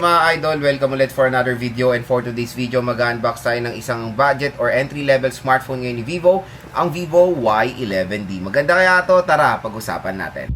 mga idol? Welcome ulit for another video, and for today's video mag-unbox tayo ng isang budget or entry-level smartphone ngayon ni Vivo, ang Vivo Y11D. Maganda kaya to? Tara, pag-usapan natin.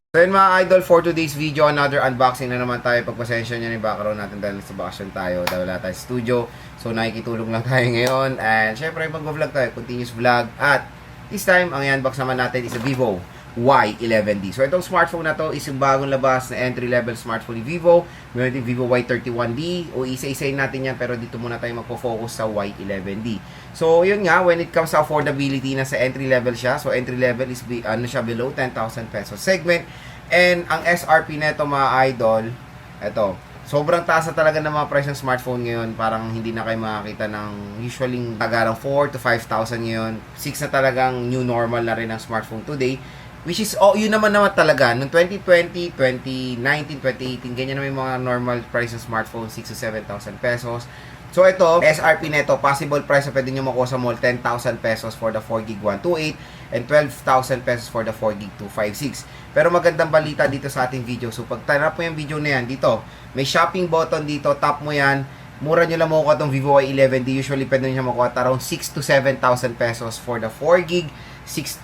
So yun mga idol, for today's video, another unboxing na naman tayo. Pagpasensya nyo na yung background natin dahil sa bakasyon tayo, dahil wala tayo sa studio. So nakikitulong lang tayo ngayon. And syempre mag-vlog tayo, continuous vlog. At this time, ang i-unbox naman natin is a Vivo Y11D. So itong smartphone na to is yung bagong labas na entry-level smartphone ni Vivo. Meron din Vivo Y31D. O isa-isayin natin yan, pero dito muna tayo magpo-focus sa Y11D. So yun nga, when it comes sa affordability, na sa entry-level siya. So entry-level is siya below 10,000 pesos segment. And ang SRP neto mga idol, eto, sobrang taas na talaga ng mga price ng smartphone ngayon. Parang hindi na kayo makakita ng usually tagarang 4 to 5,000 ngayon. 6 na talagang new normal na rin ang smartphone today. Which is, yun naman talaga. Noong 2020, 2019, 2018, ganyan naman yung mga normal price ng smartphone, 6 to 7,000 pesos. So ito, SRP neto, possible price na pwede nyo makuha sa mall, 10,000 pesos for the 4GB 128 and 12,000 pesos for the 4GB 256. Pero magandang balita dito sa ating video. So pag tanap mo yung video na yan, dito, may shopping button dito, tap mo yan, mura nyo lang makuha itong Vivo Y11D. Usually pwede nyo makuha around 6 to 7,000 pesos for the 4GB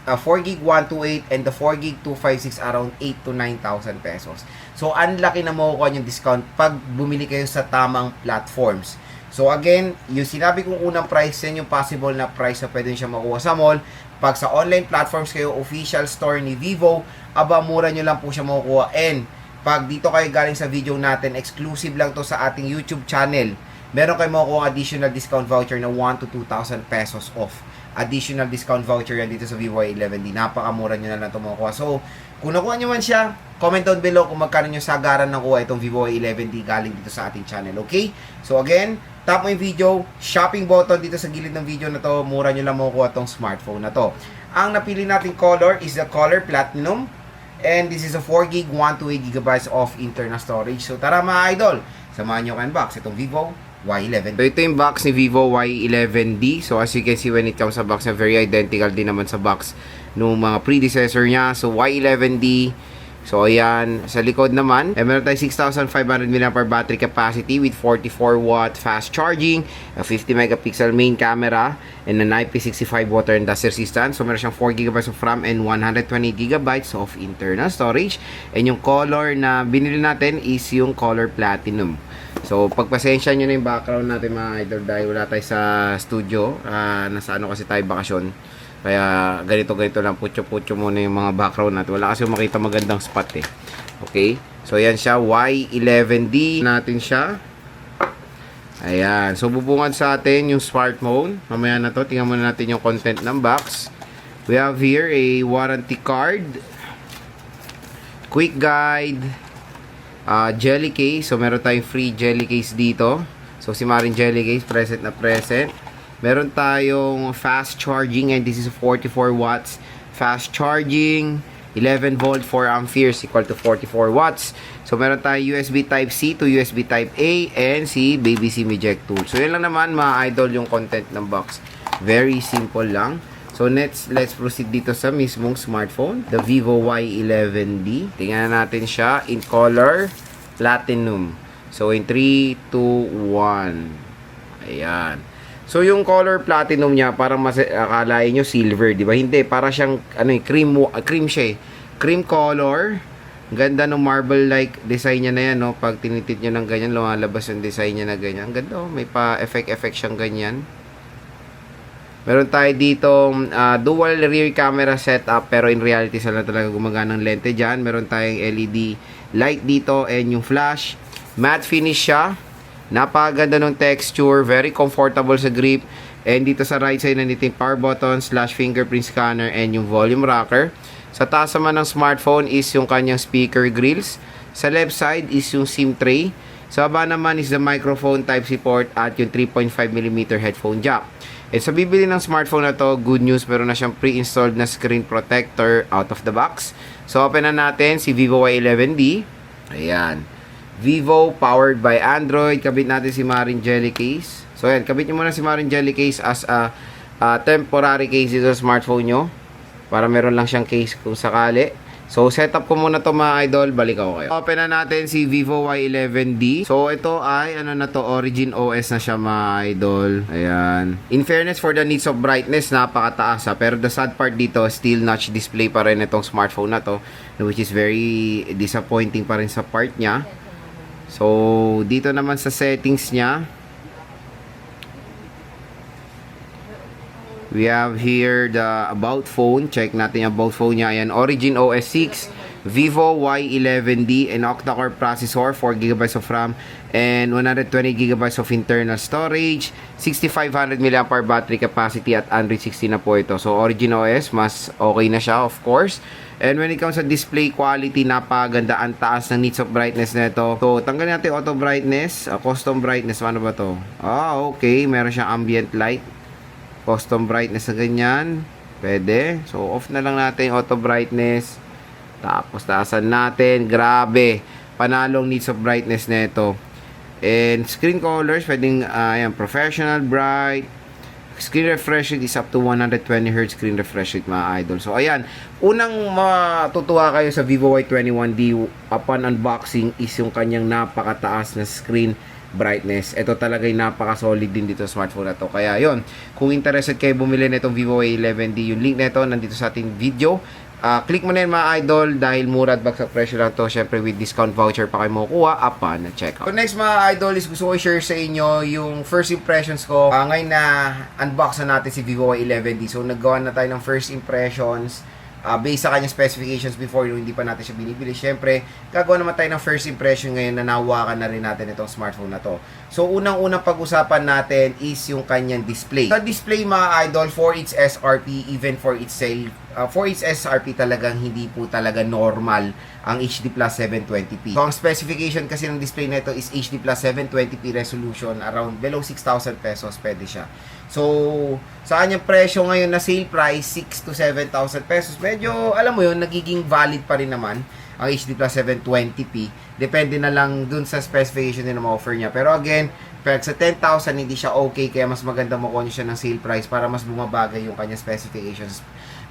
4GB 128 and the 4GB 256 around 8 to 9,000 pesos. So ang laki na makukuha yung discount pag bumili kayo sa tamang platforms. So again, yung sinabi kong unang price, yan yung possible na price na pwede siya makuha sa mall. Pag sa online platforms kayo, official store ni Vivo, aba mura nyo lang po siya makukuha. And pag dito kayo galing sa video natin, exclusive lang to sa ating YouTube channel, meron kayo makukuha additional discount voucher na 1 to 2,000 pesos off. Additional discount voucher yan dito sa Vivo Y11D. Napakamura nyo na lang ito makukuha. So, kung nakuha nyo man siya, comment down below kung magkano nyo sagaran nakuha itong Vivo Y11D galing dito sa ating channel. Okay? So again, tap mo yung video, shopping button dito sa gilid ng video na to, mura nyo lang makukuha itong smartphone na to. Ang napili nating color is the color platinum. And this is a 4GB 128GB of internal storage. So tara mga idol, samahan nyo kayo unbox itong Vivo Y11. So ito yung box ni Vivo Y11D. So as you can see, when it comes sa box, na very identical din naman sa box nung mga predecessor niya. So Y11D. So ayan, sa likod naman, meron tayo 6,500 mAh battery capacity with 44W fast charging, a 50 megapixel main camera, and an IP65 water and dust resistant. So meron siyang 4GB of RAM and 128GB of internal storage. And yung color na binili natin is yung color platinum. So pagpasensya nyo na yung background natin mga idol dahil wala tayo sa studio. Nasa ano kasi tayo bakasyon. Kaya ganito lang, putyo-putyo muna yung mga background natin. Wala kasi makita magandang spot eh. Okay? So yan siya, Y11D natin siya. Ayan. So bubungad sa atin yung smartphone. Mamaya na to, tingnan muna natin yung content ng box. We have here a warranty card, quick guide, jelly case. So meron tayong free jelly case dito. So si Marin jelly case, present na present. Meron tayong fast charging, and this is 44 watts fast charging, 11 volt 4 amperes equal to 44 watts. So meron tayong USB type C to USB type A, and si baby SIM eject tool. So yun lang naman mga idol yung content ng box. Very simple lang. So let's proceed dito sa mismong smartphone, the Vivo Y11D. Tingnan natin siya in color platinum. So in 3, 2, 1. Ayan. So yung color platinum niya, parang akalain nyo silver, di ba? Hindi, para siyang cream siya eh. Cream color. Ganda ng marble like design niya na yan, no? Pag tinitit nyo ng ganyan, lumalabas yung design niya na ganyan. Ganda, oh. May pa effect siyang ganyan. Meron tayo dito dual rear camera setup, pero in reality sila talaga gumagana ng lente dyan. Meron tayong LED light dito and yung flash. Matte finish siya. Napakaganda ng texture, very comfortable sa grip. And dito sa right side nandito yung power button / fingerprint scanner and yung volume rocker. Sa taas naman ng smartphone is yung kanyang speaker grills. Sa left side is yung SIM tray. Sa baba naman is the microphone Type-C port at yung 3.5mm headphone jack. And sa bibili ng smartphone na to, good news, meron na siyang pre-installed na screen protector out of the box. So open na natin si Vivo Y11D. Ayan. Vivo, powered by Android. Kabit natin si Marin Jelly Case. So yan, kabit nyo muna si Marin Jelly Case as a temporary case dito sa smartphone nyo. Para meron lang siyang case kung sakali. So, setup ko muna to mga idol. Balik ako kayo. Open na natin si Vivo Y11D. So, ito ay, ano na to, Origin OS na siya mga idol. Ayan. In fairness for the needs of brightness, napakataas ha. Pero the sad part dito, still notch display pa rin itong smartphone na to. Which is very disappointing pa rin sa part niya. So, dito naman sa settings niya, we have here the about phone. Check natin yung about phone niya. Ayan, Origin OS 6, Vivo Y11D, and octa-core processor, 4GB of RAM, and 120GB of internal storage, 6500 mAh battery capacity at Android 16 na po ito. So, Origin OS, mas okay na siya, of course. And when it comes to display quality, napaganda, ang taas ng nits of brightness na ito. So, tanggalin natin auto brightness, custom brightness, ano ba to? Okay, meron siyang ambient light. Custom brightness na ganyan. Pwede. So, off na lang natin yung auto brightness. Tapos, taasan natin. Grabe. Panalong needs of brightness na ito. And screen colors, pwedeng, ayan, professional, bright. Screen refresh rate is up to 120Hz screen refresh rate, mga idol. So, ayan. Unang matutuwa kayo sa Vivo Y21D upon unboxing is yung kanyang napakataas na screen brightness. Ito talaga yung napaka-solid din dito sa smartphone na to. Kaya yon, kung interested kayo bumili na itong Vivo Y11D, yung link na ito nandito sa ating video. Click mo na yun mga idol dahil mura at bagsak presyo lang to. Syempre with discount voucher pa kayo makukuha upon na checkout. So next mga idol is gusto ko i-share sa inyo yung first impressions ko. Ngayon na unbox na natin si Vivo Y11D. So naggawa na tayo ng first impressions. Based sa kanyang specifications before nung hindi pa natin siya binibili. Syempre, gagawa naman tayo ng first impression ngayon na nawakan na rin natin itong smartphone na to. So, unang-unang pag-usapan natin is yung kanyang display. Sa display mga idol, for its SRP, even for its sale, for its SRP talagang hindi po talaga normal ang HD Plus 720p. So, ang specification kasi ng display na ito is HD Plus 720p resolution, around below 6,000 pesos pwede siya. So, sa kanyang presyo ngayon na sale price, 6 to 7,000 pesos. Medyo, alam mo yun, nagiging valid pa rin naman ang HD Plus 720p. Depende na lang dun sa specification din na ma-offer niya. Pero again, pero sa 10,000 hindi siya okay, kaya mas maganda makuha niyo siya ng sale price para mas bumabagay yung kanyang specifications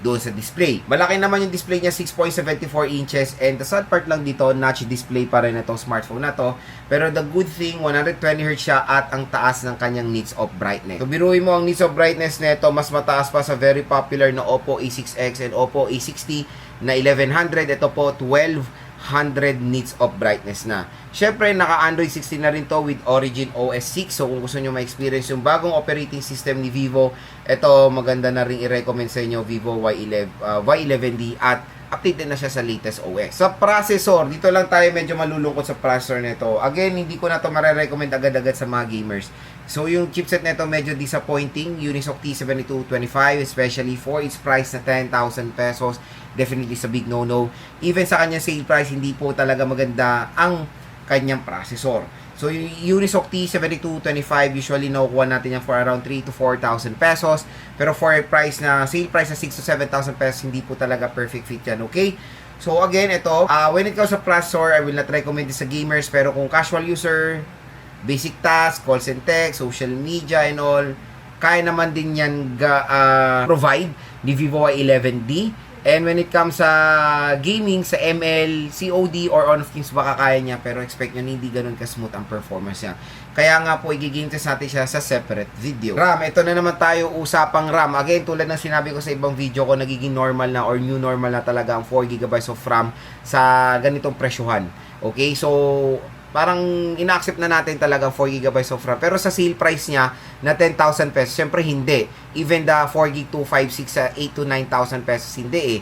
doon sa display. Malaki naman yung display niya, 6.74 inches, and the sad part lang dito, notch display pa rin itong smartphone na to. Pero the good thing, 120Hz siya at ang taas ng kanyang nits of brightness. So biruin mo ang nits of brightness nito, mas mataas pa sa very popular na Oppo A6X and Oppo A60 na 1100. Ito po 1200 nits of brightness na. Syempre, naka-Android 16 na rin to with Origin OS 6. So, kung gusto nyo ma-experience yung bagong operating system ni Vivo, ito, maganda na rin i-recommend sa inyo Vivo Y11D at updated na siya sa latest OS. Sa processor, dito lang tayo medyo malulungkot sa processor nito. Again, hindi ko na to mare-recommend agad-agad sa mga gamers. So, yung chipset nito medyo disappointing. Unisoc T7225, especially for its price na 10,000 pesos. Definitely sa big no-no. Even sa kanyang sale price, hindi po talaga maganda ang kanyang processor. So, yung Unisoc T7225, usually nakukuha natin yan for around 3 to 4,000 pesos. Pero for a price na, sale price na 6 to 7,000 pesos, hindi po talaga perfect fit yan, okay? So, again, ito, when it comes sa processor, I will not recommend this sa gamers. Pero kung casual user, basic task, calls and text, social media and all, kaya naman din yan provide ni Vivo Y11D. And when it comes sa gaming, sa ML, COD, or on of things, baka kaya niya. Pero expect nyo hindi ganun ka-smooth ang performance niya. Kaya nga po, igiging test natin siya sa separate video. RAM, ito na naman tayo usapang RAM. Again, tulad ng sinabi ko sa ibang video ko, nagiging normal na or new normal na talaga ang 4GB of RAM sa ganitong presyuhan. Okay, so parang ina-accept na natin talaga 4GB of RAM. Pero sa sale price niya na 10,000 pesos, syempre hindi. Even the 4GB 256 sa 8 to 9,000 pesos, hindi eh.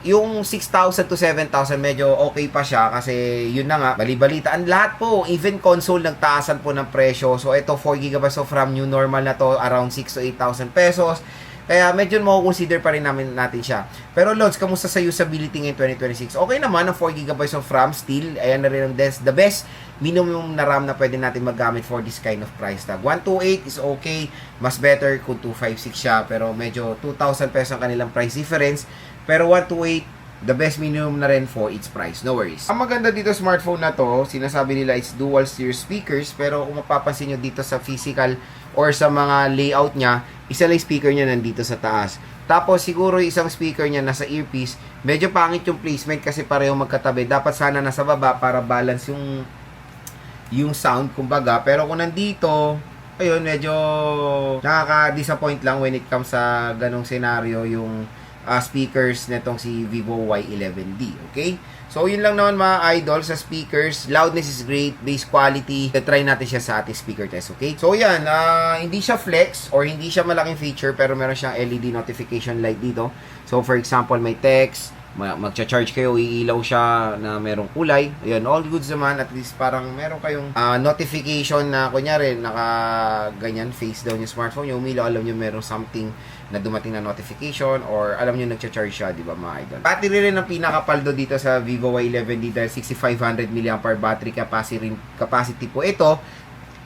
Yung 6,000 to 7,000 medyo okay pa siya kasi yun na nga, bali-balita. Ang lahat po, even console nagtaasan po ng presyo. So ito 4GB of RAM, new normal na to, around 6 to 8,000 pesos. Kaya medyo mako-consider pa rin natin siya. Pero Lods, kamusta sa usability ngayon 2026? Okay naman ang 4GB of RAM still. Ayan na rin ang the best minimum na RAM na pwede natin magamit for this kind of price tag. 128 is okay. Mas better kung 256 siya. Pero medyo 2,000 pesos ang kanilang price difference. Pero 128 the best minimum na rin for its price. No worries. Ang maganda dito smartphone na to, sinasabi nila it's dual steer speakers, pero kung mapapansin nyo dito sa physical or sa mga layout niya, isa lang speaker niya nandito sa taas. Tapos siguro isang speaker niya nasa earpiece, medyo pangit yung placement kasi pareho magkatabi. Dapat sana nasa baba para balance yung sound kumbaga. Pero kung nandito, ayun, medyo nakaka-disappoint lang when it comes sa ganong scenario yung speakers netong si Vivo Y11D. Okay? So, yun lang naman mga idol sa speakers. Loudness is great. Bass quality. Try natin siya sa ating speaker test. Okay? So, yan. Hindi siya flex or hindi siya malaking feature pero meron siyang LED notification light dito. So, for example, may text, magcha-charge kayo, iilaw siya na merong kulay. Ayun, all goods naman. At least parang meron kayong notification na kunyari, naka-ganyan, face down yung smartphone yung umilaw, alam nyo meron something na dumating na notification or alam nyo nagcha-charge siya, di ba mga idol? Battery rin ang pinakapaldo dito sa Vivo Y11D dahil 6500 mAh battery capacity po ito.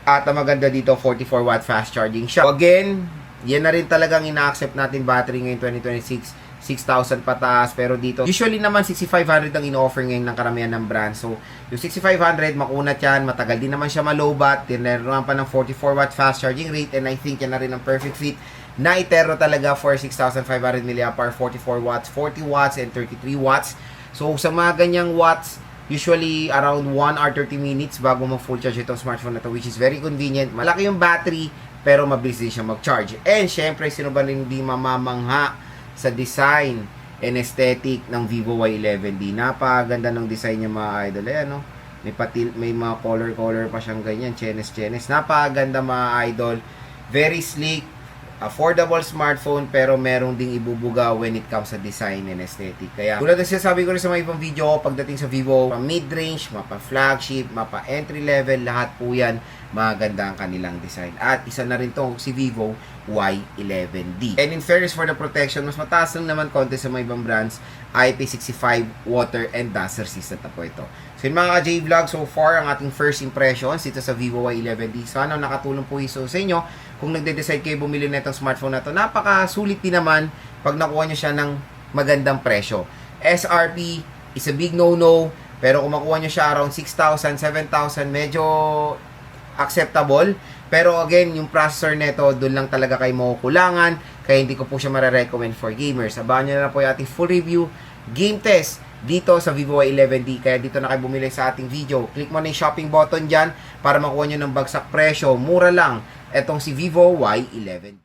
At ang maganda dito, 44 watt fast charging siya. So again, yan na rin talagang ina-accept natin battery ngayon 2026. 6,000 pataas, pero dito usually naman 6,500 ang ino-offer ngayon ng karamihan ng brand. So yung 6,500 makunat yan, matagal din naman siya malobat, tinerahan pa ng 44 watt fast charging rate, and I think yan na rin ang perfect fit na itero talaga for 6,500 mAh, 44 watts, 40 watts, and 33 watts. So sa mga ganyang watts, usually around 1 hour 30 minutes bago mag-full charge itong smartphone na to, which is very convenient. Malaki yung battery, pero mabilis din siya mag-charge. And syempre, sino ba rin hindi mamamangha sa design and aesthetic ng Vivo Y11D. Napaganda ng design niya mga idol. Ayan, no? May mga color pa siyang ganyan. Chenes. Napaganda mga idol. Very sleek. Affordable smartphone pero merong ding ibubuga when it comes sa design and aesthetic. Kaya tulad ng sinasabi ko rin sa mga ibang video, pagdating sa Vivo, mid-range, mapa-flagship, mapa-entry-level, lahat po yan maganda ang kanilang design. At isa na rin to si Vivo Y11D. And in fairness for the protection, mas mataas lang naman konti sa mga ibang brands. IP65 water and dust resistant na po ito. So yun mga ka-J-Vlog, so far ang ating first impressions dito sa Vivo Y11D. Sana nakatulong po iso sa inyo kung nagde-decide kayo bumili na itong smartphone na to. Napakasulit din naman pag nakuha nyo siya ng magandang presyo. SRP is a big no-no, pero kung makuha nyo siya around 6,000, 7,000, medyo acceptable. Pero again, yung processor neto, doon lang talaga kayo makukulangan. Kaya hindi ko po siya marirecommend for gamers. Abangan nyo na po yung ating full review, game test, dito sa Vivo Y11D. Kaya dito na kayo bumili sa ating video. Click mo na yung shopping button dyan para makuha nyo ng bagsak presyo. Mura lang. Etong si Vivo Y11D.